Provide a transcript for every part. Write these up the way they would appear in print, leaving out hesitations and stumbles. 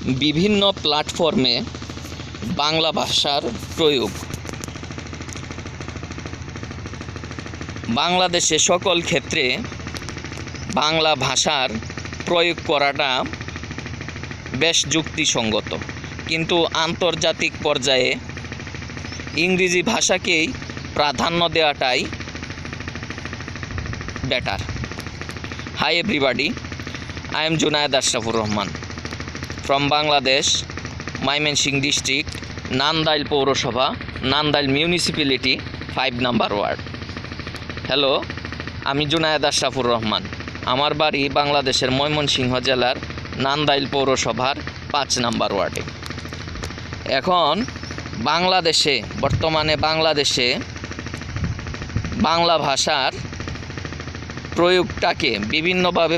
বিভিন্ন প্ল্যাটফর্মে বাংলা ভাষার প্রয়োগ। বাংলাদেশে সকল ক্ষেত্রে বাংলা ভাষার প্রয়োগ করাটা বেশ যুক্তিসঙ্গত, কিন্তু আন্তর্জাতিক পর্যায়ে ইংরেজি ভাষাকেই প্রাধান্য দেওয়াটাই better. Hi everybody, I am Junaid Ashrafur Rahman from Bangladesh, Mymensingh district, Nandail Paurosabha, Nandail municipality, 5 number ward. Hello, আমি জুনায়েদ আশরাফুর রহমান। আমার বাড়ি বাংলাদেশের ময়মনসিংহ জেলার নান্দাইল পৌরসভার 5 নম্বর ওয়ার্ডে। এখন বর্তমানে বাংলাদেশে বাংলা ভাষার প্রয়োগটাকে বিভিন্নভাবে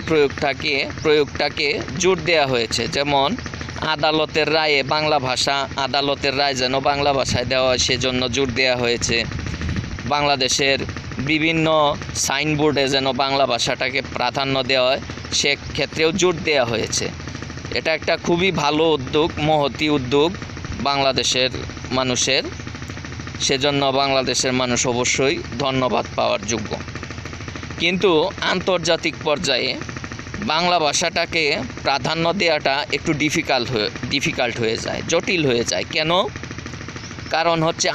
প্রয়োগটাকে জোর দেওয়া হয়েছে। যেমন আদালতের রায়ে আদালতের রায় যেন বাংলা ভাষায় দেওয়া হয় সেজন্য জোর দেওয়া হয়েছে। বাংলাদেশের বিভিন্ন সাইনবোর্ডে যেন বাংলা ভাষাটাকে প্রাধান্য দেওয়া হয় সেক্ষেত্রেও জোর দেওয়া হয়েছে। এটা একটা খুবই ভালো উদ্যোগ, মহতী উদ্যোগ বাংলাদেশের মানুষের। সেজন্য বাংলাদেশের মানুষ অবশ্যই ধন্যবাদ পাওয়ার যোগ্য। কিন্তু আন্তর্জাতিক পর্যায়ে বাংলা ভাষাটাকে প্রাধান্য দেওয়াটা একটু ডিফিকাল্ট হয়ে যায়, জটিল হয়ে যায়। কেন? কারণ হচ্ছে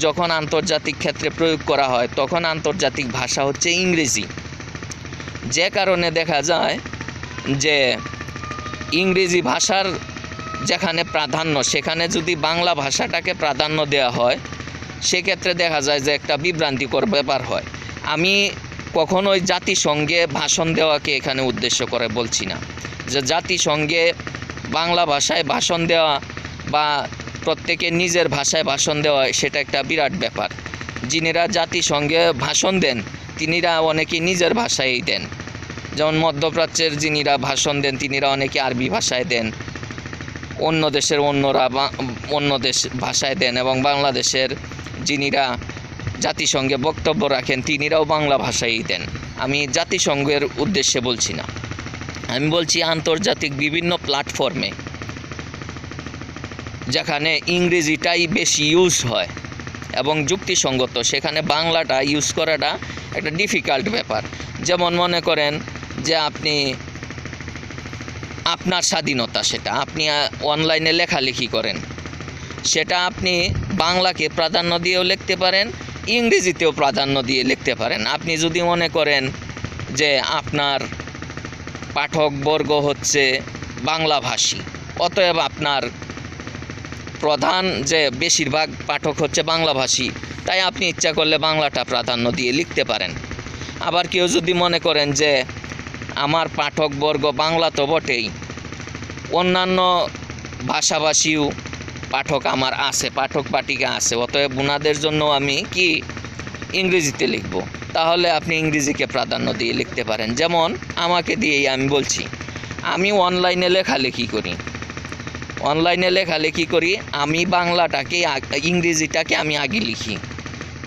যখন আন্তর্জাতিক ক্ষেত্রে প্রয়োগ করা হয় তখন আন্তর্জাতিক ভাষা হচ্ছে ইংরেজি। যে কারণে দেখা যায় যে ইংরেজি ভাষার যেখানে প্রাধান্য সেখানে যদি বাংলা ভাষাটাকে প্রাধান্য দেওয়া হয় সেক্ষেত্রে দেখা যায় যে একটা বিভ্রান্তিকর ব্যাপার হয়। আমি কখনোই জাতিসংঘে ভাষণ দেওয়াকে এখানে উদ্দেশ্য করে বলছি না, যে জাতিসংঘে বাংলা ভাষায় ভাষণ দেওয়া বা প্রত্যেকের নিজের ভাষায় ভাষণ দেওয়া সেটা একটা বিরাট ব্যাপার। যিনিরা জাতিসংঘে ভাষণ দেন তিনিরা অনেকে নিজের ভাষায়ই দেন। যেমন মধ্যপ্রাচ্যের যিনিরা ভাষণ দেন তিনিরা অনেকে আরবি ভাষায় দেন, অন্য দেশের অন্যরা অন্য দেশ ভাষায় দেন, এবং বাংলাদেশের যিনিরা জাতিসংঘে বক্তব্য রাখেন তিনিরাও বাংলা ভাষায়ই দেন। আমি জাতিসংঘের উদ্দেশ্যে বলছি না, আমি বলছি আন্তর্জাতিক বিভিন্ন প্ল্যাটফর্মে যেখানে ইংরেজিটাই বেশি ইউজ হয় এবং যুক্তিসঙ্গত সেখানে বাংলাটা ইউজ করাটা একটা ডিফিকাল্ট ব্যাপার। যেমন মনে করেন যে আপনার স্বাধীনতা, সেটা আপনি অনলাইনে লেখালেখি করেন, সেটা আপনি বাংলাকে প্রাধান্য দিয়েও লিখতে পারেন, ইংরেজিতেও প্রাধান্য দিয়ে লিখতে পারেন। আপনি যদি মনে করেন যে আপনার পাঠকবর্গ হচ্ছে বাংলাভাষী, অতএব আপনার প্রধান যে বেশিরভাগ পাঠক হচ্ছে বাংলাভাষী, তাই আপনি ইচ্ছা করলে বাংলাটা প্রাধান্য দিয়ে লিখতে পারেন। আবার কেউ যদি মনে করেন যে আমার পাঠকবর্গ বাংলা তো বটেই, অন্যান্য ভাষাভাষীও পাঠক আমার আছে, পাঠক পাঠিকা আছে, অতএব ওনাদের জন্য আমি ইংরেজিতে লিখব, তাহলে আপনি ইংরেজিকে প্রাধান্য দিয়ে লিখতে পারেন। যেমন আমাকে দিয়েই আমি বলছি, আমি অনলাইনে লেখালেখি করি, আমি ইংরেজিটাকে আমি আগে লিখি,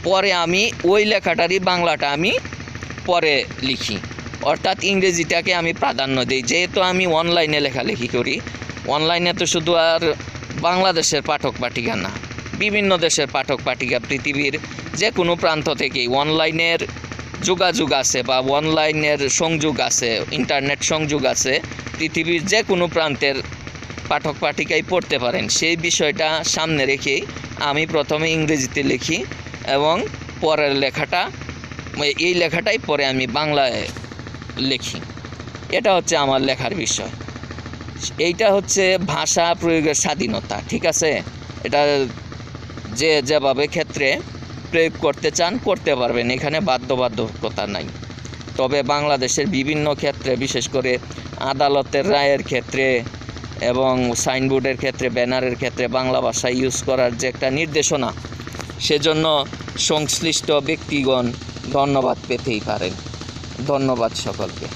পরে আমি ওই লেখাটারই বাংলাটা আমি পরে লিখি, অর্থাৎ ইংরেজিটাকে আমি প্রাধান্য দিই। যেহেতু আমি অনলাইনে লেখালেখি করি, অনলাইনে তো শুধু আর বাংলাদেশের পাঠক পাঠিকা না, বিভিন্ন দেশের পাঠক পাঠিকা, পৃথিবীর যে কোনো প্রান্ত থেকেই অনলাইনের যোগাযোগ আছে বা অনলাইনের সংযোগ আছে, ইন্টারনেট সংযোগ আছে, পৃথিবীর যে কোনো প্রান্তের পাঠক পাঠিকাই পড়তে পারেন। সেই বিষয়টা সামনে রেখেই আমি প্রথমে ইংরেজিতে লিখি এবং পরের এই লেখাটাই পরে আমি বাংলায় লিখি। এটা হচ্ছে আমার লেখার বিষয়। এইটা হচ্ছে ভাষা প্রয়োগের স্বাধীনতা, ঠিক আছে? এটা যেভাবে ক্ষেত্রে প্রয়োগ করতে চান করতে পারবেন, এখানে বাধ্যবাধকতা নাই। তবে বাংলাদেশের বিভিন্ন ক্ষেত্রে, বিশেষ করে আদালতের রায়ের ক্ষেত্রে এবং সাইনবোর্ডের ক্ষেত্রে, ব্যানারের ক্ষেত্রে বাংলা ভাষা ইউজ করার যে একটা নির্দেশনা, সেজন্য সংশ্লিষ্ট ব্যক্তিগণ ধন্যবাদ পেতেই পারেন। ধন্যবাদ সকলকে।